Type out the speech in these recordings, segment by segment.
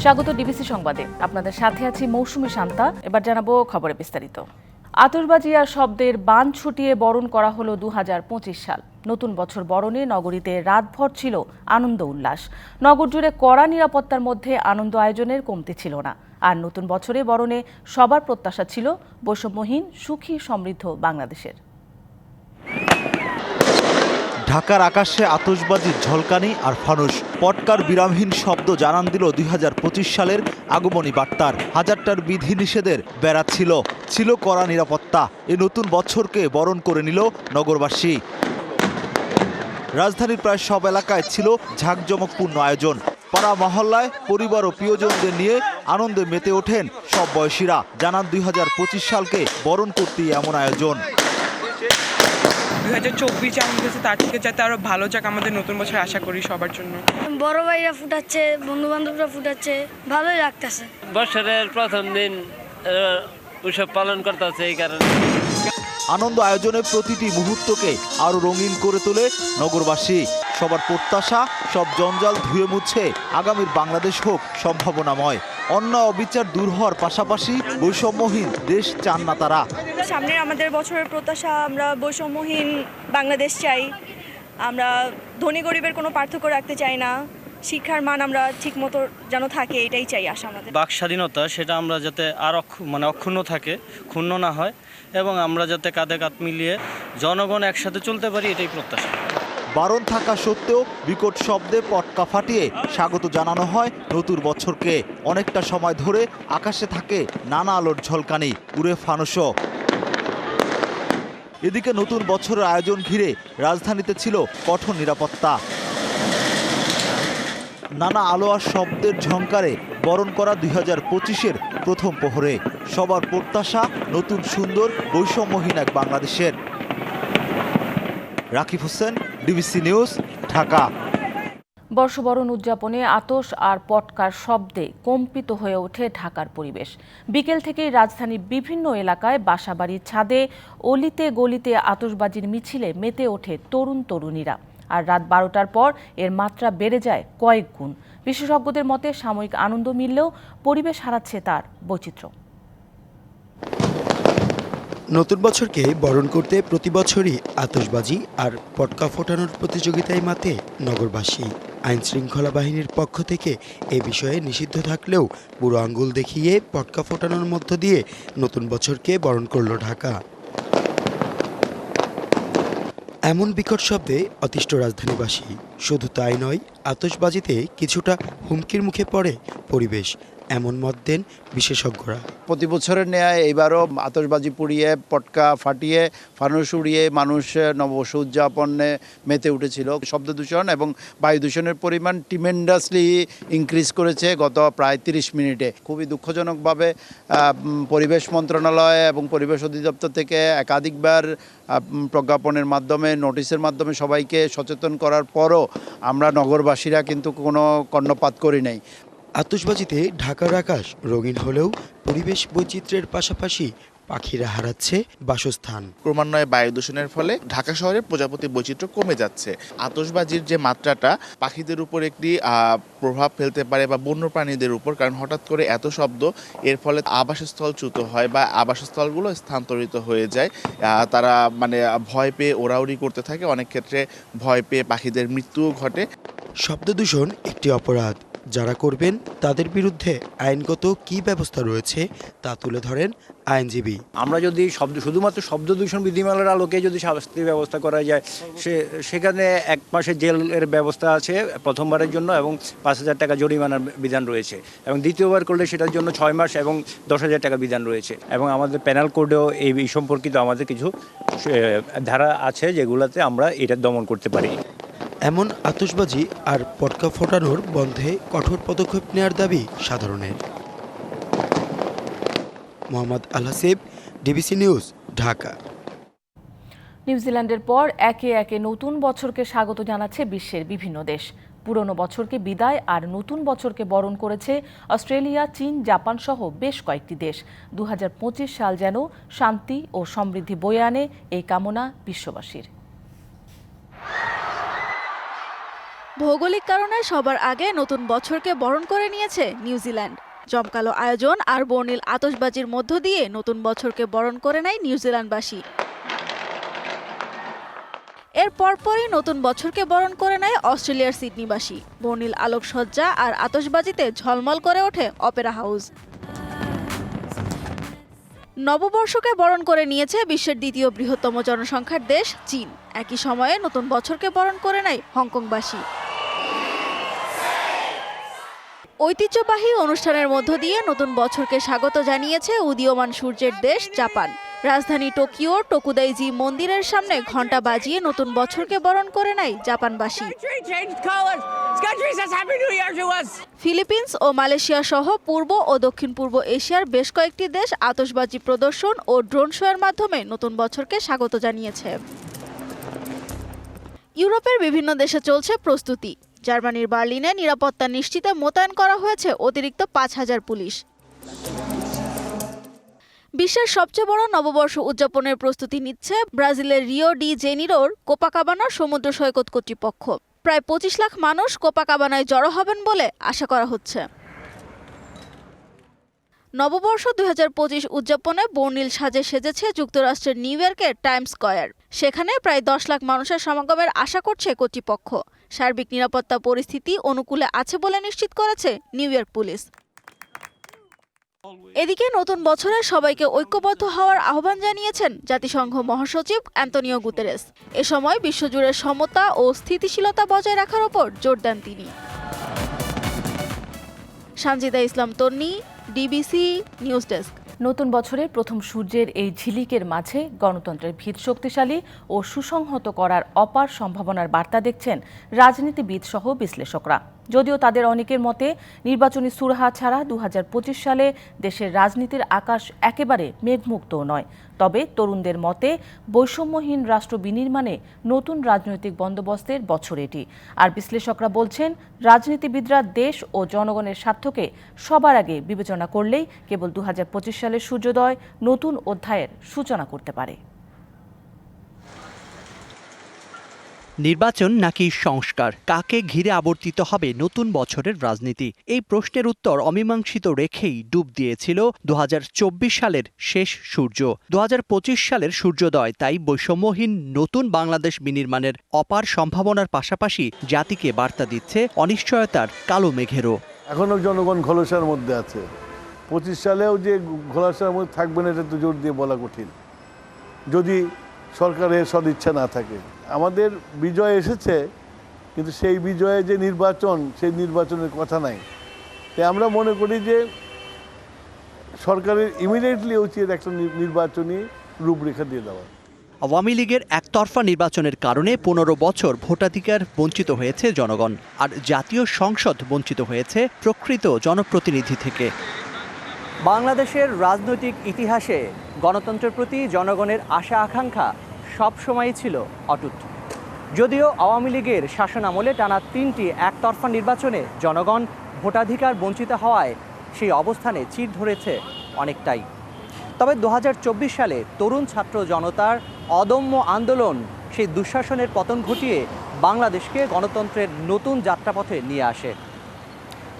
স্বাগত ডিবিসি সংবাদে। আপনাদের সাথে আছি মৌসুমী শান্তা। এবার জানাবো খবরে বিস্তারিত। আতশবাজি আর শব্দের বান ছুটিয়ে বরণ করা হলো 2025 সাল। নতুন বছর বরণে নগরীতে রাতভর ছিল আনন্দ উল্লাস। নগর জুড়ে কড়া নিরাপত্তার মধ্যে আনন্দ আয়োজনের কমতি ছিল না। আর নতুন বছরে বরণে সবার প্রত্যাশা ছিল বৈষম্যহীন, সুখী, সমৃদ্ধ বাংলাদেশের। ঢাকার আকাশে আতশবাজির ঝলকানি আর ফানুস, পটকার বিরামহীন শব্দ জানান দিল 2025 সালের আগমনী বার্তার। হাজারটার বিধিনিষেধের বেড়া ছিল কড়া নিরাপত্তা। এই নতুন বছরকে বরণ করে নিল নগরবাসী। রাজধানীর প্রায় সব এলাকায় ছিল ঝাঁকজমকপূর্ণ আয়োজন। পাড়া মহল্লায় পরিবার ও প্রিয়জনদের নিয়ে আনন্দে মেতে ওঠেন সব বয়সীরা। জানান 2025 সালকে বরণ করতেই এমন আয়োজন। 2024 আমার কাছে তার থেকে যাতে আরো ভালো যাক আমাদের নতুন বছর, আশা করি সবার জন্য। বড় ভাইরা ফুটাচ্ছে, বন্ধু বান্ধবরা ফুটাচ্ছে, ভালোই লাগতেছে। বছরের প্রথম দিন উৎসব পালন করতেছে, এই কারণে আনন্দ আয়োজনের প্রতিটি মুহূর্তকে আরো রঙিন করে তোলে নগরবাসী। সবার প্রত্যাশা, সব জঞ্জাল ধুয়ে মুছে আগামীর বাংলাদেশ হোক সম্ভাবনাময়। অন্যায় অবিচার দূর হওয়ার পাশাপাশি বৈষম্যহীন দেশ চান না তারা। সামনের আমাদের বছরের প্রত্যাশা, আমরা বৈষম্যহীন বাংলাদেশ চাই। আমরা ধনী গরিবের কোনো পার্থক্য রাখতে চাই না। শিক্ষার মান আমরা ঠিক মতো যেন থাকে, এটাই চাই আশা আমাদের। বাক স্বাধীনতা সেটা আমরা যাতে আর অক্ষুণ্ণ থাকে, ক্ষুণ্ণ না হয়, এবং আমরা যাতে কাঁধে কাঁধ মিলিয়ে জনগণ একসাথে চলতে পারি, এটাই প্রত্যাশা। বারণ থাকা সত্ত্বেও বিকট শব্দে পটকা ফাটিয়ে স্বাগত জানানো হয় নতুন বছরকে। অনেকটা সময় ধরে আকাশে থাকে নানা আলোর ঝলকানি, উড়ে ফানুসও। এদিকে নতুন বছরের আয়োজন ঘিরে রাজধানীতে ছিল কঠোর নিরাপত্তা। নানা আলো আর শব্দের ঝংকারে বরণ করা 2025-এর প্রথম প্রহরে। সবার প্রত্যাশা নতুন সুন্দর বৈষম্যহীন এক বাংলাদেশের। Rakib Hossain, DBC news, Dhaka. বর্ষবরণ উদযাপনে আতশ আর পটকার শব্দে কম্পিত হয়ে ওঠে ঢাকার পরিবেশ। বিকেল থেকেই রাজধানীর বিভিন্ন এলাকায় বাসাবাড়ির ছাদে, অলিতে গলিতে আতশবাজির মিছিলে মেতে ওঠে তরুণ তরুণীরা। আর রাত 12টার পর এর মাত্রা বেড়ে যায় কয়েক গুণ। বিশেষজ্ঞদের মতে সাময়িক আনন্দ মিললেও পরিবেশ হারাচ্ছে তার বৈচিত্র্য। নতুন বছরকে বরণ করতে প্রতি বছরই আতশবাজি আর পটকা ফোটানোর প্রতিযোগিতায় মাতে নগরবাসী। আইন শৃঙ্খলা বাহিনীর পক্ষ থেকে এ বিষয়ে নিষিদ্ধ থাকলেও বুড়ো আঙ্গুল দেখিয়ে পটকা ফোটানোর মধ্য দিয়ে নতুন বছরকে বরণ করল ঢাকা। এমন বিকট শব্দে অতিষ্ঠ রাজধানীবাসী। শুধু তাই নয়, আতশবাজিতে কিছুটা হুমকির মুখে পড়ে পরিবেশ, এমন মত দেন বিশেষজ্ঞরা। প্রতি বছরের ন্যায় এবারও আতশবাজি পুড়িয়ে, পটকা ফাটিয়ে, ফানুস উড়িয়ে মানুষ নববর্ষ উদযাপনে মেতে উঠেছিল। শব্দ দূষণ এবং বায়ু দূষণের পরিমাণ ট্রিমেন্ডাসলি ইনক্রিজ করেছে গত প্রায় 30 মিনিটে। খুবই দুঃখজনকভাবে পরিবেশ মন্ত্রণালয় এবং পরিবেশ অধিদপ্তর থেকে একাধিকবার প্রজ্ঞাপনের মাধ্যমে, নোটিশের মাধ্যমে সবাইকে সচেতন করার পরও আমরা নগরবাসীরা কিন্তু কোনো কর্ণপাত করি নাই। আতশবাজিতে ঢাকার আকাশ রঙিন হলেও পরিবেশ বৈচিত্র্যের পাশাপাশি পাখিরা হারাচ্ছে বাসস্থান। ক্রমান্বয়ে বায়ু দূষণের ফলে ঢাকা শহরের প্রজাপতি বৈচিত্র্য কমে যাচ্ছে। আতশবাজির যে মাত্রাটা পাখিদের উপর একটি প্রভাব ফেলতে পারে বা বন্যপ্রাণীদের উপর, কারণ হঠাৎ করে এত শব্দ, এর ফলে আবাসস্থল চ্যুত হয় বা আবাসস্থলগুলো স্থানান্তরিত হয়ে যায়। তারা ভয় পেয়ে ওড়াউড়ি করতে থাকে, অনেক ক্ষেত্রে ভয় পেয়ে পাখিদের মৃত্যুও ঘটে। শব্দ দূষণ একটি অপরাধ, যারা করবেন তাদের বিরুদ্ধে আইনগত কী ব্যবস্থা রয়েছে তা তুলে ধরেন আইনজীবী। আমরা যদি শুধুমাত্র শব্দ দূষণ বিধিমালার আলোকে যদি শাস্তির ব্যবস্থা করা যায়, সেখানে 1 মাসের জেলের ব্যবস্থা আছে প্রথমবারের জন্য, এবং 5,000 টাকা জরিমানার বিধান রয়েছে, এবং দ্বিতীয়বার করলে সেটার জন্য 6 মাস এবং 10,000 টাকা বিধান রয়েছে। এবং আমাদের পেনাল কোডেও এই সম্পর্কিত আমাদের কিছু ধারা আছে যেগুলোতে আমরা এটা দমন করতে পারি। এমন আতশবাজি আর পটকা ফোটানোর বন্ধে কঠোর পদক্ষেপ নেওয়ার দাবি সাধারণের। মোহাম্মদ আল হাসিব, ডিবিসি নিউজ, ঢাকা। নিউজিল্যান্ডের পর একে একে নতুন বছরকে স্বাগত জানাচ্ছে বিশ্বের বিভিন্ন দেশ। পুরনো বছরকে বিদায় আর নতুন বছরকে বরণ করেছে অস্ট্রেলিয়া, চীন, জাপান সহ বেশ কয়েকটি দেশ। 2025 সাল যেন শান্তি ও সমৃদ্ধি বয়ে আনে, এই কামনা বিশ্ববাসীর। ভৌগোলিক কারণে সবার আগে নতুন বছরকে বরণ করে নিয়েছে নিউজিল্যান্ড। জমকালো আয়োজন আর বর্ণিল আতশবাজির মধ্য দিয়ে নতুন বছরকে বরণ করে নেয় নিউজিল্যান্ডবাসী। এর পরপরই নতুন বছরকে বরণ করে নেয় অস্ট্রেলিয়ার সিডনিবাসী। বর্ণিল আলোকসজ্জা আর আতশবাজিতে ঝলমল করে ওঠে অপেরা হাউস। নববর্ষকে বরণ করে নিয়েছে বিশ্বের দ্বিতীয় বৃহত্তম জনসংখ্যার দেশ চীন। একই সময়ে নতুন বছরকে বরণ করে নেয় হংকংবাসী। ঐতিহ্যবাহী অনুষ্ঠানের মধ্য দিয়ে নতুন বছরকে স্বাগত জানিয়েছে উদীয়মান সূর্যের দেশ জাপান। রাজধানী টোকিওর টোকুদাইজি মন্দিরের সামনে ঘণ্টা বাজিয়ে নতুন বছরকে বরণ করে নেয় জাপানবাসী। ফিলিপিন্স ও মালয়েশিয়া সহ পূর্ব ও দক্ষিণ পূর্ব এশিয়ার বেশ কয়েকটি দেশ আতশবাজি প্রদর্শন ও ড্রোন শোয়ের মাধ্যমে নতুন বছরকে স্বাগত জানিয়েছে। ইউরোপের বিভিন্ন দেশে চলছে প্রস্তুতি। জার্মানির বার্লিনে নিরাপত্তা নিশ্চিতে মোতায়েন করা হয়েছে অতিরিক্ত ৫,০০০ পুলিশ। বিশ্বের সবচেয়ে বড় নববর্ষ উদযাপনের প্রস্তুতি নিচ্ছে ব্রাজিলের রিও ডি জেনিরোর কোপাকাবানার সমুদ্র সৈকত কর্তৃপক্ষ। প্রায় ২৫ লাখ মানুষ কোপাকাবানায় জড়ো হবেন বলে আশা করা হচ্ছে। নববর্ষ ২০২৫ উদযাপনে বর্ণিল সাজে সেজেছে যুক্তরাষ্ট্রের নিউ ইয়র্কের টাইমস স্কয়ার। সেখানে প্রায় ১০ লাখ মানুষের সমাগমের আশা করছে কর্তৃপক্ষ। সার্বিক নিরাপত্তা পরিস্থিতি অনুকূলে আছে বলে নিশ্চিত করেছে নিউ ইয়র্ক পুলিশ। এদিকে নতুন বছরে সবাইকে ঐক্যবদ্ধ হওয়ার আহ্বান জানিয়েছেন জাতিসংঘ মহাসচিব অ্যান্তোনিও গুতেরেস। এ সময় বিশ্বজুড়ে সমতা ও স্থিতিশীলতা বজায় রাখার ওপর জোর দেন তিনি। সানজিদা ইসলাম তন্নি, ডিবিসি নিউজ ডেস্ক। নতুন বছরের প্রথম সূর্যের এই ঝিলিকের মাঝে গণতন্ত্রের ভিত শক্তিশালী ও সুসংহত করার অপার সম্ভাবনার বার্তা দেখছেন রাজনীতিবিদ সহ বিশ্লেষকরা। যদিও তাদের অনেকের মতে নির্বাচনী সুরাহা ছাড়া ২০২৫ সালে দেশের রাজনীতির আকাশ একেবারে মেঘমুক্ত নয়। তবে তরুণদের মতে বৈষম্যহীন রাষ্ট্র বিনির্মাণে নতুন রাজনৈতিক বন্দোবস্তের বছর এটি। আর বিশ্লেষকরা বলছেন রাজনীতিবিদরা দেশ ও জনগণের স্বার্থকে সবার আগে বিবেচনা করলেই কেবল ২০২৫ সালের সূর্যোদয় নতুন অধ্যায়ের সূচনা করতে পারে। নির্বাচন নাকি সংস্কার, কাকে ঘিরে আবর্তিত হবে নতুন বছরের রাজনীতি? এই প্রশ্নের উত্তর অমীমাংসিত রেখেই ডুব দিয়েছিল ২০২৪ সালের শেষ সূর্য। ২০২৫ সালের সূর্যোদয় তাই বৈষম্যহীন নতুন বাংলাদেশ বিনির্মাণের অপার সম্ভাবনার পাশাপাশি জাতিকে বার্তা দিচ্ছে অনিশ্চয়তার কালো মেঘেরও। এখনো জনগণ ঘোলসার মধ্যে আছে। ২৫ সালেও যে ঘোলসার মধ্যে থাকবে না এটা তো জোর দিয়ে বলা কঠিন, যদি সরকারের সদিচ্ছা না থাকে। আমাদের বিজয় এসেছে, কিন্তু সেই বিজয়ে যে নির্বাচন, সেই নির্বাচনের কথা নাই। তাই আমরা মনে করি যে সরকারের ইমিডিয়েটলি উচিত একটা নির্বাচনী রূপরেখা দিয়ে দেওয়া। আওয়ামী লীগের একতরফা নির্বাচনের কারণে ১৫ বছর ভোটাধিকার বঞ্চিত হয়েছে জনগণ, আর জাতীয় সংসদ বঞ্চিত হয়েছে প্রকৃত জনপ্রতিনিধি থেকে। বাংলাদেশের রাজনৈতিক ইতিহাসে গণতন্ত্রের প্রতি জনগণের আশা আকাঙ্ক্ষা সবসময়ই ছিল অটুট। যদিও আওয়ামী লীগের শাসনামলে টানা ৩টি একতরফা নির্বাচনে জনগণ ভোটাধিকার বঞ্চিত হওয়ায় সেই অবস্থানে চির ধরেছে অনেকটাই। তবে ২০২৪ সালে তরুণ ছাত্র জনতার অদম্য আন্দোলন সেই দুঃশাসনের পতন ঘটিয়ে বাংলাদেশকে গণতন্ত্রের নতুন যাত্রাপথে নিয়ে আসে।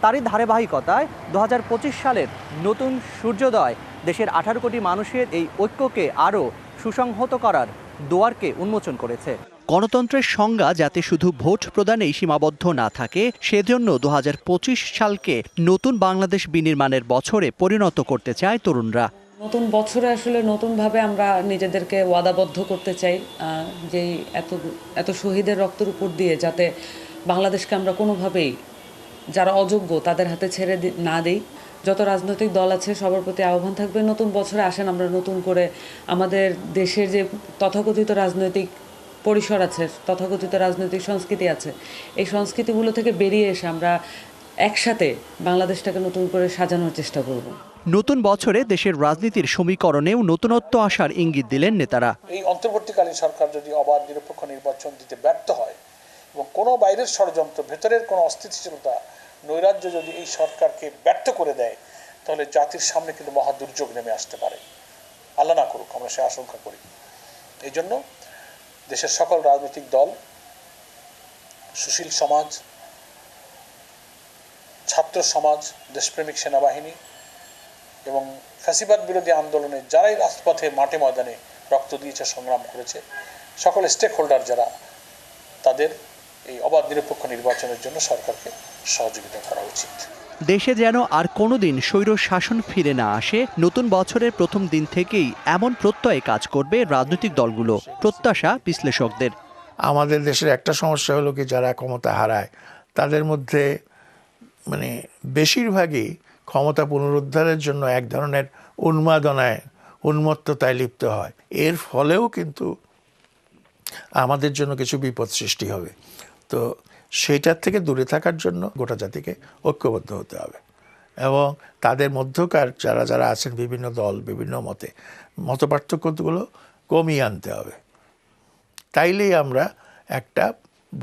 তারই ধারাবাহিকতায় ২০২৫ সালের নতুন সূর্যোদয় দেশের ১৮ কোটি মানুষের এই ঐক্যকে আরও সুসংহত করার দুয়ারকে উন্মোচন করেছে। গণতন্ত্রের সংজ্ঞা যাতে শুধু ভোট প্রদানেই সীমাবদ্ধ না থাকে, সেজন্য ২০২৫ সালকে নতুন বাংলাদেশ বিনির্মাণের বছরে পরিণত করতে চায় তরুণরা। নতুন বছরে আসলে নতুনভাবে আমরা নিজেদেরকে ওয়াদাবদ্ধ করতে চাই যে এত শহীদের রক্তের উপর দিয়ে যাতে বাংলাদেশকে আমরা কোনোভাবেই যারা অযোগ্য তাদের হাতে ছেড়ে না দেই। যত রাজনৈতিক দল আছে সবার প্রতি আহ্বান থাকবে নতুন বছরে আসেন আমরা নতুন করে আমাদের দেশের যে তথাকথিত রাজনৈতিক পরিসর আছে, তথাকথিত রাজনৈতিক সংস্কৃতি আছে, এই সংস্কৃতিগুলো থেকে বেরিয়ে এসে আমরা একসাথে বাংলাদেশটাকে নতুন করে সাজানোর চেষ্টা করব। নতুন বছরে দেশের রাজনীতির সমীকরণেও নতুনত্ব আসার ইঙ্গিত দিলেন নেতারা। এই অন্তর্বর্তীকালীন সরকার যদি অবাধ নিরপেক্ষ নির্বাচন দিতে ব্যর্থ হয় এবং কোনো বাইরের ষড়যন্ত্র, ভেতরের কোনো অস্থিতিশীলতা, নৈরাজ্য যদি এই সরকারকে ব্যর্থ করে দেয়, তাহলে জাতির সামনে কিন্তু মহা দুর্যোগ নেমে আসতে পারে। আল্লাহ না করুক, আমরা সে আশঙ্কা করি। এই জন্য দেশের সকল রাজনৈতিক দল, সুশীল সমাজ, ছাত্র সমাজ, দেশপ্রেমিক সেনাবাহিনী এবং ফ্যাসিবাদ বিরোধী আন্দোলনে যারাই রাজপথে মাঠে ময়দানে রক্ত দিয়েছে, সংগ্রাম করেছে, সকল স্টেক হোল্ডার যারা, তাদের এই অবাধ নিরপেক্ষ নির্বাচনের জন্য সরকারকে সহযোগিতা করা উচিত। দেশে যেন আর কোনোদিন স্বৈর শাসন ফিরে না আসে, নতুন বছরের প্রথম দিন থেকেই এমন প্রত্যয়ে কাজ করবে রাজনৈতিক দলগুলো, প্রত্যাশা বিশ্লেষকদের। আমাদের দেশের একটা সমস্যা হলো কি, যারা ক্ষমতা হারায় তাদের মধ্যে মানে বেশিরভাগই ক্ষমতা পুনরুদ্ধারের জন্য এক ধরনের উন্মাদনায়, উন্মত্ততায় লিপ্ত হয়। এর ফলেও কিন্তু আমাদের জন্য কিছু বিপদ সৃষ্টি হবে। তো সেইটার থেকে দূরে থাকার জন্য গোটা জাতিকে ঐক্যবদ্ধ হতে হবে এবং তাদের মধ্যকার যারা যারা আছেন বিভিন্ন দল, বিভিন্ন মতপার্থক্যগুলো কমিয়ে আনতে হবে। তাইলেই আমরা একটা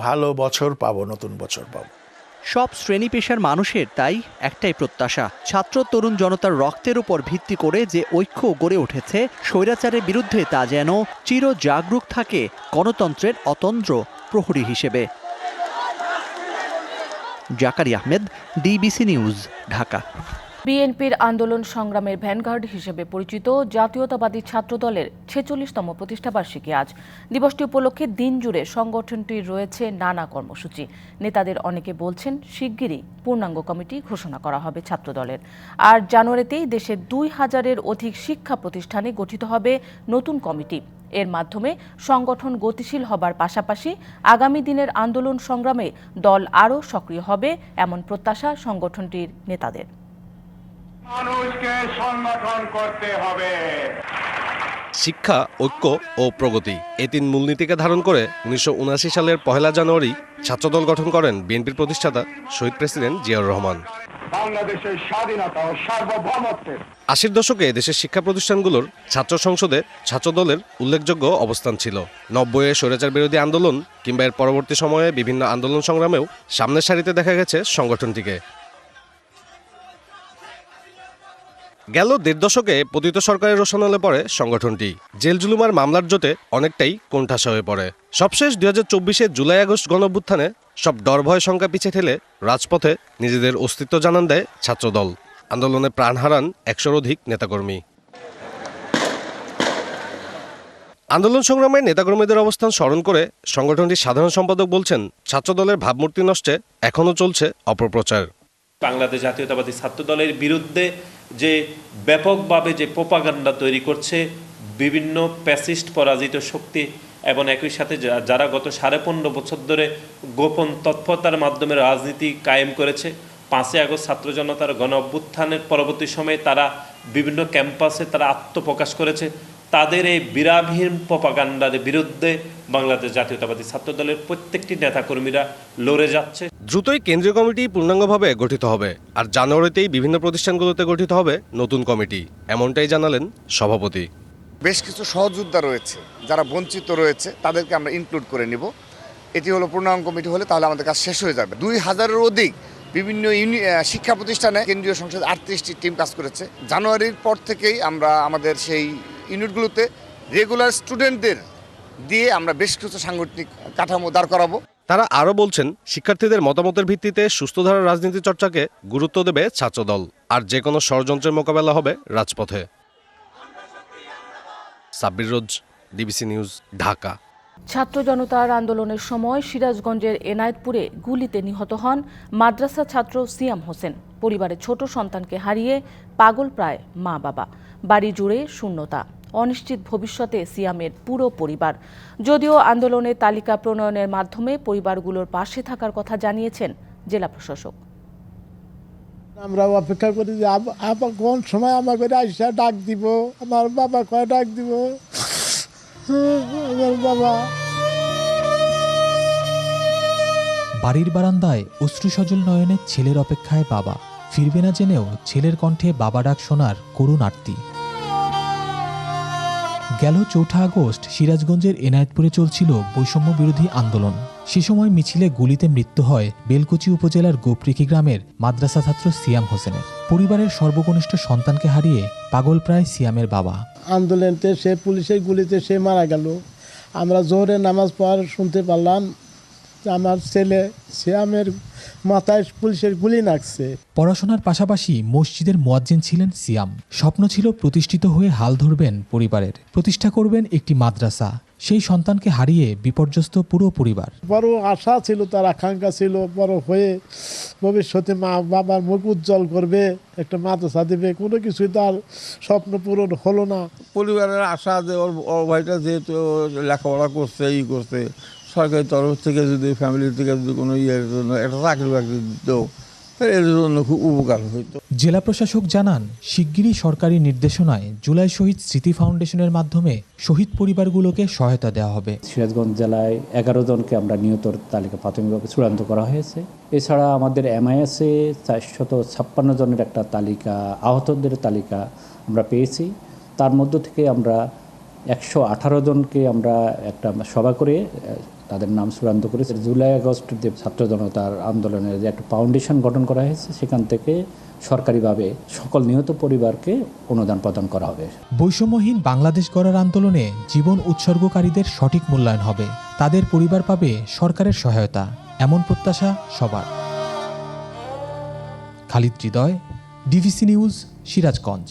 ভালো বছর পাবো, নতুন বছর পাবো। সব শ্রেণী পেশার মানুষের তাই একটাই প্রত্যাশা, ছাত্র তরুণ জনতার রক্তের উপর ভিত্তি করে যে ঐক্য গড়ে উঠেছে স্বৈরাচারের বিরুদ্ধে, তা যেন চির জাগরুক থাকে গণতন্ত্রের অতন্দ্র প্রহরী হিসেবে। জাকারি আহমেদ, ডিবিসি নিউজ, ঢাকা। বিএনপির আন্দোলন সংগ্রামের ভ্যানগার্ড হিসেবে পরিচিত জাতীয়তাবাদী ছাত্রদলের ৪৬তম প্রতিষ্ঠাবার্ষিকী আজ। দিবসটি উপলক্ষে দিন জুড়ে সংগঠনটির রয়েছে নানা কর্মসূচি। নেতাদের অনেকে বলছেন শিগগিরই পূর্ণাঙ্গ কমিটি ঘোষণা করা হবে ছাত্রদলের। আর জানুয়ারিতেই দেশের ২,০০০-এর অধিক শিক্ষা প্রতিষ্ঠানে গঠিত হবে নতুন কমিটি। এর মাধ্যমে সংগঠন গতিশীল হবার পাশাপাশি আগামী দিনের আন্দোলন সংগ্রামে দল আরও সক্রিয় হবে, এমন প্রত্যাশা সংগঠনটির নেতাদের। মানুষকে সংগঠন করতে হবে। শিক্ষা, ঐক্য ও প্রগতি, এই তিন মূলনীতিকে ধারণ করে ১৯৭৯ সালের ১ জানুয়ারি ছাত্রদল গঠন করেন বিএনপির প্রতিষ্ঠাতা শহীদ প্রেসিডেন্ট জিয়াউর রহমান। বাংলাদেশের স্বাধীনতা ও সার্বভৌমত্বের ৮০ দশকে দেশের শিক্ষা প্রতিষ্ঠানগুলোর ছাত্র সংসদে ছাত্রদলের উল্লেখযোগ্য অবস্থান ছিল। ৯০-এ স্বৈরাচার বিরোধী আন্দোলন কিংবা এর পরবর্তী সময়ে বিভিন্ন আন্দোলন সংগ্রামেও সামনের সারিতে দেখা গেছে সংগঠনটিকে। গেল ১.৫ দশকে পতিত সরকারের রোশনালে পড়ে সংগঠনটি। জেল জুলুমার মামলার জোটে অনেকটাই কোণঠাসা হয়ে পড়ে। সবশেষ ২০২৪-এর জুলাই-আগস্ট গণঅভ্যুত্থানে সব ডর ভয় শঙ্কা পিছে ঠেলে রাজপথে নিজেদের অস্তিত্ব জানান দেয় ছাত্রদল। আন্দোলনে প্রাণ হারান ১০০-র অধিক নেতাকর্মী। আন্দোলন সংগ্রামের নেতাকর্মীদের অবস্থান স্মরণ করে সংগঠনটির সাধারণ সম্পাদক বলছেন, ছাত্রদলের ভাবমূর্তি নষ্টে এখনও চলছে অপপ্রচার। বাংলাদেশ জাতীয়তাবাদী ছাত্রদলের বিরুদ্ধে যে ব্যাপকভাবে যে প্রোপাগান্ডা তৈরি করছে বিভিন্ন প্যাসিস্ট পরাজিত শক্তি, এবং একই সাথে যারা গত ১৫.৫ বছর ধরে গোপন তৎপরতার মাধ্যমে রাজনীতি কায়েম করেছে, ৫ই আগস্ট ছাত্র জনতার গণ অভ্যুত্থানের পরবর্তী সময়ে তারা বিভিন্ন ক্যাম্পাসে তারা আত্মপ্রকাশ করেছে, তাদের এই বিরামহীন প্রোপাগান্ডার বিরুদ্ধে বাংলাদেশ জাতীয়তাবাদী ছাত্রদলের প্রত্যেকটি নেতাকর্মীরা লড়ে যাচ্ছে। দ্রুতই কেন্দ্রীয় কমিটি পূর্ণাঙ্গভাবে গঠিত হবে, আর জানুয়ারিতেই বিভিন্ন প্রতিষ্ঠানগুলোতে গঠিত হবে নতুন কমিটি, এমনটাই জানালেন সভাপতি। বেশ কিছু সহযোদ্ধা রয়েছে যারা বঞ্চিত রয়েছে, তাদেরকে আমরা ইনক্লুড করে নিব। এটি হলো পূর্ণাঙ্গ কমিটি হলে তাহলে আমাদের কাজ শেষ হয়ে যাবে। ২,০০০-এর অধিক বিভিন্ন শিক্ষা প্রতিষ্ঠানে কেন্দ্রীয় সংসদে ৩৮টি টিম কাজ করেছে। জানুয়ারির পর থেকেই আমরা আমাদের সেই ইউনিটগুলোতে রেগুলার স্টুডেন্টদের দিয়ে আমরা বেশ কিছু সাংগঠনিক কাঠামো দাঁড় করাবো। তারা আরও বলছেন, শিক্ষার্থীদের মতামতের ভিত্তিতে সুস্থ ধারার রাজনীতি চর্চাকে গুরুত্ব দেবে ছাত্রদল, আর যে কোনো ষড়যন্ত্রের মোকাবেলা হবে রাজপথে। সাব্বির রোজ, ডিবিসি নিউজ, ঢাকা। ছাত্র জনতার আন্দোলনের সময় সিরাজগঞ্জের এনায়েতপুরে গুলিতে নিহত হন মাদ্রাসা ছাত্র সিয়াম হোসেন। পরিবারের ছোট সন্তানকে হারিয়ে পাগল প্রায় মা বাবা। বাড়ি জুড়ে শূন্যতা, অনিশ্চিত ভবিষ্যতে সিয়ামের পুরো পরিবার। যদিও আন্দোলনের তালিকা প্রণয়নের মাধ্যমে পরিবারগুলোর পাশে থাকার কথা জানিয়েছেন জেলা প্রশাসক। আমরা অপেক্ষা করি যে কোন সময় আমাকে আইসা ডাক দিব, আমার বাবা কয় ডাক দিব, আমার বাবা। বাড়ির বারান্দায় অশ্রুসজল নয়নে ছেলের অপেক্ষায় বাবা, ফিরবে না জেনেও ছেলের কণ্ঠে বাবা ডাক শোনার করুণ আরতি। গেল ৪ আগস্ট সিরাজগঞ্জের এনায়েতপুরে চলছিল বৈষম্য বিরোধী আন্দোলন। সে সময় মিছিলে গুলিতে মৃত্যু হয় বেলকুচি উপজেলার গোপরিখি গ্রামের মাদ্রাসা ছাত্র সিয়াম হোসেনের। পরিবারের সর্বকনিষ্ঠ সন্তানকে হারিয়ে পাগল প্রায় সিয়ামের বাবা। আন্দোলনতে সে পুলিশের গুলিতে সে মারা গেল। আমরা জোহরের নামাজ পড়ার শুনতে পারলাম যে আমার ছেলে সিয়ামের মাথায় পুলিশের গুলি লাগছে। পড়াশোনার পাশাপাশি মসজিদের মুয়াজ্জিন ছিলেন সিয়াম। স্বপ্ন ছিল প্রতিষ্ঠিত হয়ে হাল ধরবেন পরিবারের, প্রতিষ্ঠা করবেন একটি মাদ্রাসা। সেই সন্তানকে হারিয়ে বিপর্যস্ত পুরো পরিবার। বড় আশা ছিল, তার আকাঙ্ক্ষা ছিল বড় হয়ে ভবিষ্যতে মা বাবার মুখ উজ্জ্বল করবে, একটা মাদ্রাসা দেবে। কোনো কিছুই তার স্বপ্ন পূরণ হলো না। পরিবারের আশা যে ওর ভাইটা যেহেতু লেখাপড়া করছে, করছে, সরকারি তরফ থেকে যদি ফ্যামিলি থেকে যদি কোনো ইয়ের জন্য একটা চাকরি বাকরি দিত, এর জন্য খুব উপকার হইতো। জেলা প্রশাসক জানান, শিগগিরই সরকারি নির্দেশনায় জুলাই শহীদ স্মৃতি ফাউন্ডেশনের মাধ্যমে শহীদ পরিবারগুলোকে সহায়তা দেওয়া হবে। সিরাজগঞ্জ জেলায় 11 জনকে আমরা নিহতর তালিকা প্রাথমিকভাবে চূড়ান্ত করা হয়েছে। এছাড়া আমাদের MIS-এ 456 জনের একটা তালিকা, আহতদের তালিকা আমরা পেয়েছি। তার মধ্য থেকে আমরা 118 জনকে আমরা একটা সভা করে তাদের নাম চূড়ান্ত করেছে। জুলাই আগস্ট যে ছাত্র জনতার আন্দোলনের যে একটা ফাউন্ডেশন গঠন করা হয়েছে, সেখান থেকে সরকারিভাবে সকল নিহত পরিবারকে অনুদান প্রদান করা হবে। বৈষম্যহীন বাংলাদেশ গড়ার আন্দোলনে জীবন উৎসর্গকারীদের সঠিক মূল্যায়ন হবে, তাদের পরিবার পাবে সরকারের সহায়তা, এমন প্রত্যাশা সবার। খালিদ হৃদয়, DVC নিউজ, সিরাজগঞ্জ।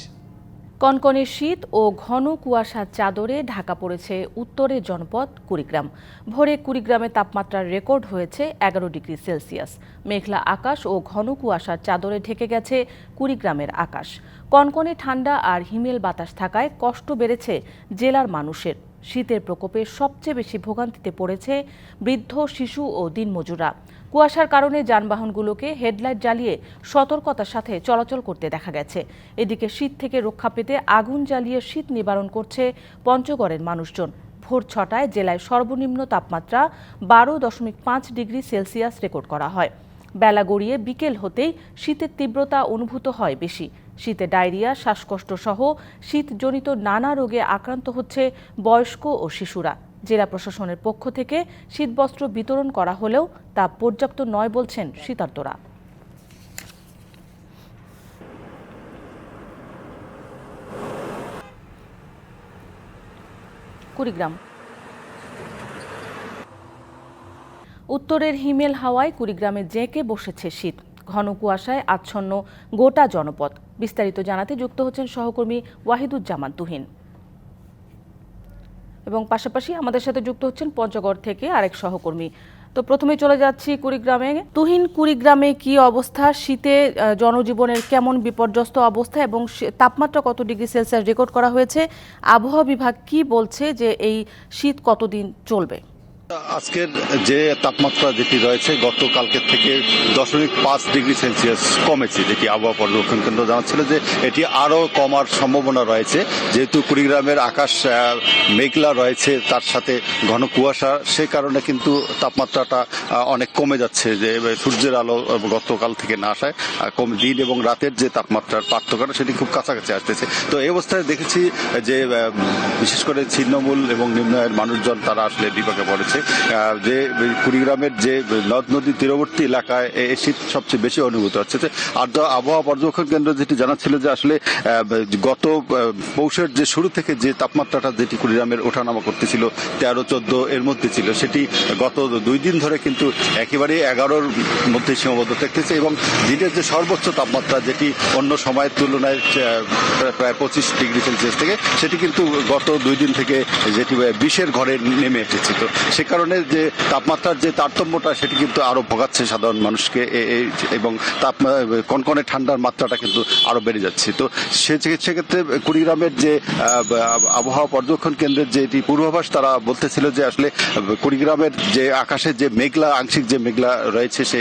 কনকনে শীত ও ঘন কুয়াশার চাদরে ঢাকা পড়েছে উত্তরের জনপদ কুড়িগ্রাম। ভোরে কুড়িগ্রামে তাপমাত্রার রেকর্ড হয়েছে 11 ডিগ্রি সেলসিয়াস। মেঘলা আকাশ ও ঘন কুয়াশার চাদরে ঢেকে গেছে কুড়িগ্রামের আকাশ। কনকনে ঠান্ডা আর হিমেল বাতাস থাকায় কষ্ট বেড়েছে জেলার মানুষের। শীতের প্রকোপে সবচেয়ে বেশি ভোগান্তিতে পড়েছে বৃদ্ধ, শিশু ও দিনমজুরা। কুয়াশার কারণে যানবাহনগুলোকে হেডলাইট জ্বালিয়ে সতর্কতার সাথে চলাচল করতে দেখা গেছে। এদিকে শীত থেকে রক্ষা পেতে আগুন জ্বালিয়ে শীত নিবারণ করছে পঞ্চগড়ের মানুষজন। ভোর 6টায় জেলায় সর্বনিম্ন তাপমাত্রা 12.5 ডিগ্রি সেলসিয়াস রেকর্ড করা হয়। বেলা গড়িয়ে বিকেল হতেই শীতের তীব্রতা অনুভূত হয় বেশি। শীতে ডায়রিয়া, শ্বাসকষ্ট সহ শীতজনিত নানা রোগে আক্রান্ত হচ্ছে বয়স্ক ও শিশুরা। জেলা প্রশাসনের পক্ষ থেকে শীতবস্ত্র বিতরণ করা হলেও তা পর্যাপ্ত নয় বলছেন শীতার্তরা। কুড়িগ্রাম। উত্তরের হিমেল হাওয়ায় কুড়িগ্রামে জেঁকে বসেছে শীত। ঘন কুয়াশায় আচ্ছন্ন গোটা জনপদ। বিস্তারিত জানাতে যুক্ত হচ্ছেন সহকর্মী ওয়াহিদুজ্জামান তুহিন, এবং পাশাপাশি আমাদের সাথে যুক্ত হচ্ছেন পঞ্চগড় থেকে আরেক সহকর্মী। তো প্রথমে চলে যাচ্ছি কুড়িগ্রামে। তুহিন, কুড়িগ্রামে কি অবস্থা? শীতে জনজীবনের কেমন বিপর্যস্ত অবস্থা এবং তাপমাত্রা কত ডিগ্রি সেলসিয়াস রেকর্ড করা হয়েছে? আবহাওয়া বিভাগ কি বলছে যে এই শীত কতদিন চলবে? আজকের যে তাপমাত্রা যেটি রয়েছে গতকালকের থেকে 0.5 ডিগ্রি সেলসিয়াস কমেছে, যেটি আবহাওয়া পর্যবেক্ষণ কেন্দ্র জানাচ্ছিল যে এটি আরও কমার সম্ভাবনা রয়েছে। যেহেতু কুড়িগ্রামের আকাশ মেঘলা রয়েছে, তার সাথে ঘন কুয়াশা, সে কারণে কিন্তু তাপমাত্রাটা অনেক কমে যাচ্ছে। যে সূর্যের আলো গতকাল থেকে না আসায় দিন এবং রাতের যে তাপমাত্রার পার্থক্যটা সেটি খুব কাছাকাছি আসতেছে। তো এই অবস্থায় দেখেছি যে বিশেষ করে ছিন্নমূল এবং নিম্ন আয়ের মানুষজন তারা আসলে বিপাকে পড়েছে। যে কুড়িগ্রামের যে নদ নদী তীরবর্তী এলাকায় এই শীত সবচেয়ে বেশি অনুভূত হচ্ছে। আর আবহাওয়া পর্যবেক্ষণ কেন্দ্র যেটি জানাচ্ছিল যে আসলে গত পৌষের যে শুরু থেকে যে তাপমাত্রাটা যেটি কুড়িগ্রামের ওঠানামা করতেছিল 13-14 এর মধ্যে ছিল, সেটি গত 2 দিন ধরে কিন্তু একেবারে 11-র মধ্যে সীমাবদ্ধ থাকতেছে। এবং দিনের যে সর্বোচ্চ তাপমাত্রা যেটি অন্য সময়ের তুলনায় প্রায় 25 ডিগ্রি সেলসিয়াস থেকে, সেটি কিন্তু গত 2 দিন থেকে যেটি 20-এর ঘরে নেমে এসেছে। তো সে কারণে যে তাপমাত্রার যে তারতম্যটা সেটি কিন্তু আরো ভোগাচ্ছে সাধারণ মানুষকে, এবং কনকনে ঠান্ডার মাত্রাটা কিন্তু আরো বেড়ে যাচ্ছে। তো সেক্ষেত্রে কুড়িগ্রামের যে আবহাওয়া পর্যবেক্ষণ কেন্দ্রের যে এটি পূর্বাভাস, তারা বলতেছিল যে আসলে কুড়িগ্রামের যে আকাশে যে মেঘলা, আংশিক যে মেঘলা রয়েছে, সে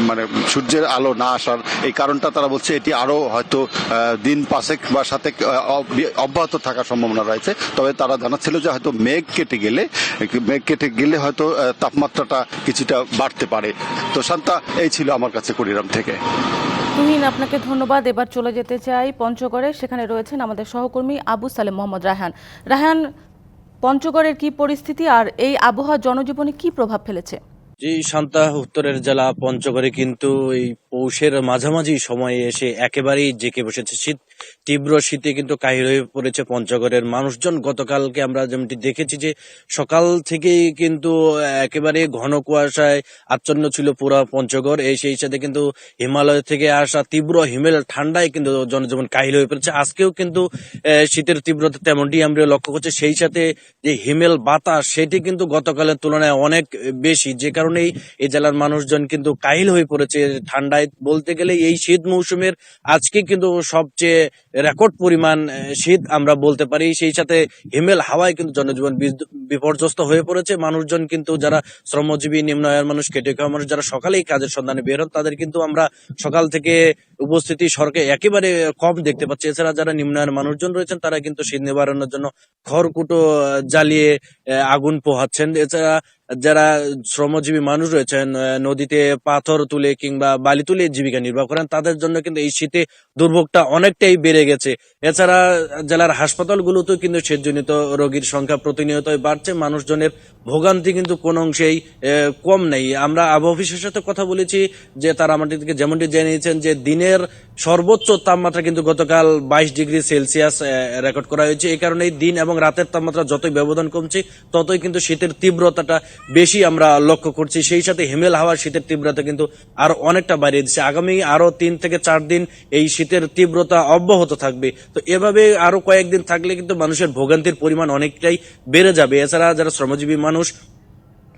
মানে সূর্যের আলো না আসার এই কারণটা তারা বলছে এটি আরো হয়তো দিন 5 বা 7 অব্যাহত থাকার সম্ভাবনা রয়েছে। তবে তারা জানাচ্ছিল যে হয়তো মেঘ কেটে গেলে হয়তো তাপমাত্রাটা কিছুটা বাড়তে পারে। তো শান্তা, এই ছিল আমার কাছে কুড়িগ্রাম থেকে। তুহিন, আপনাকে ধন্যবাদ। এবার চলে যেতে চাই পঞ্চগড়ে। সেখানে রয়েছেন আমাদের সহকর্মী আবু সালেম মোহাম্মদ রায়হান। রায়হান, পঞ্চগড়ের কি পরিস্থিতি আর এই আবহাওয়া জনজীবনে কি প্রভাব ফেলেছে? জি, শান্তা উত্তরের জেলা পঞ্চগড়ে কিন্তু এই পৌষের মাঝামাঝি সময়ে এসে একেবারেই জেঁকে বসেছে শীত। তীব্র শীতে কিন্তু কাহিল হয়ে পড়েছে পঞ্চগড়ের মানুষজন। গতকালকে আমরা যেমনটি দেখেছি যে সকাল থেকেই কিন্তু একেবারে ঘন কুয়াশায় আচ্ছন্ন ছিল পুরো পঞ্চগড়। সেই সাথে কিন্তু হিমালয় থেকে আসা তীব্র হিমেল ঠান্ডায় কিন্তু জনজীবন কাহিল হয়ে পড়েছে। আজকেও কিন্তু শীতের তীব্রতা তেমনটি আমরা লক্ষ্য করছি। সেই সাথে যে হিমেল বাতাস সেটি কিন্তু গতকালের তুলনায় অনেক বেশি, যে কারণেই এই জেলার মানুষজন কিন্তু কাহিল হয়ে পড়েছে ঠান্ডায়। বলতে গেলে এই শীত মৌসুমের আজকে কিন্তু সবচেয়ে রেকর্ড পরিমাণ শীত আমরা বলতে পারি। সেই সাথে হিমেল হাওয়ায় কিন্তু জনজীবন বিপর্যস্ত হয়ে পড়েছে। মানুষজন কিন্তু যারা শ্রমজীবী নিম্ন আয়ের মানুষ, খেটে খাওয়া মানুষ, যারা সকালেই কাজের সন্ধানে বের হন, তাদের কিন্তু আমরা সকাল থেকে উপস্থিতি সড়কে একেবারে কম দেখতে পাচ্ছি। এছাড়া যারা নিম্ন আয়ের মানুষজন রয়েছেন তারা কিন্তু শীত নিবারণের জন্য খড়কুটো জ্বালিয়ে আগুন পোহাচ্ছেন। এছাড়া যারা শ্রমজীবী মানুষ রয়েছেন নদীতে পাথর তুলে কিংবা বালি তুলে জীবিকা নির্বাহ করেন, তাদের জন্য কিন্তু এই শীতে দুর্ভোগটা অনেকটাই বেড়ে গেছে। এছাড়া জেলার হাসপাতালগুলোতেও কিন্তু শীতজনিত রোগীর সংখ্যা প্রতিনিয়তই বাড়ছে। মানুষজনের ভোগান্তি কিন্তু কোন অংশেই কম নেই। আমরা আবহাওয়া অফিসের সাথে কথা বলেছি যে তারা আমাদেরকে যেমনটি জানিয়েছেন যে দিনের সর্বোচ্চ তাপমাত্রা কিন্তু গতকাল 22 ডিগ্রি সেলসিয়াস রেকর্ড করা হয়েছে। এই কারণে দিন এবং রাতের তাপমাত্রা যতই ব্যবধান কমছে ততই কিন্তু শীতের তীব্রতাটা বেশি আমরা লক্ষ্য করছি। সেই সাথে হিমেল হাওয়া শীতের তীব্রতা কিন্তু আরো অনেকটা বাড়িয়ে দিচ্ছে। আগামী আরো 3 থেকে 4 দিন এই শীতের তীব্রতা অব্যাহত থাকবে। তো এভাবে আরো কয়েকদিন থাকলে কিন্তু মানুষের ভোগান্তির পরিমাণ অনেকটাই বেড়ে যাবে। এছাড়া যারা শ্রমজীবী মানুষ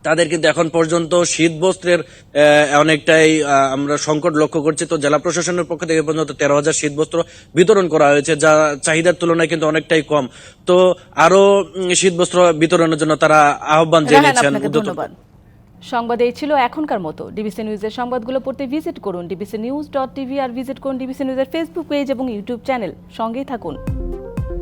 তাদের কিন্তু এখন পর্যন্ত শীত বস্ত্রের অনেকটাই আমরা সংকট লক্ষ্য করছি। তো জেলা প্রশাসনের পক্ষ থেকে পর্যন্ত 13,000 শীত বস্ত্র বিতরণ করা হয়েছে, যা চাহিদার তুলনায় কিন্তু অনেকটাই কম। তো আরো শীত বস্ত্র বিতরণের জন্য তারা আহ্বান জানিয়েছেন। ধন্যবাদ। সংবাদ এই ছিল এখনকার মতো। ডিবিসি নিউজের সংবাদগুলো পড়তে ভিজিট করুন dbcnews.tv আর ভিজিট করুন ডিবিসি নিউজের ফেসবুক পেজ এবং ইউটিউব চ্যানেল। সঙ্গেই থাকুন।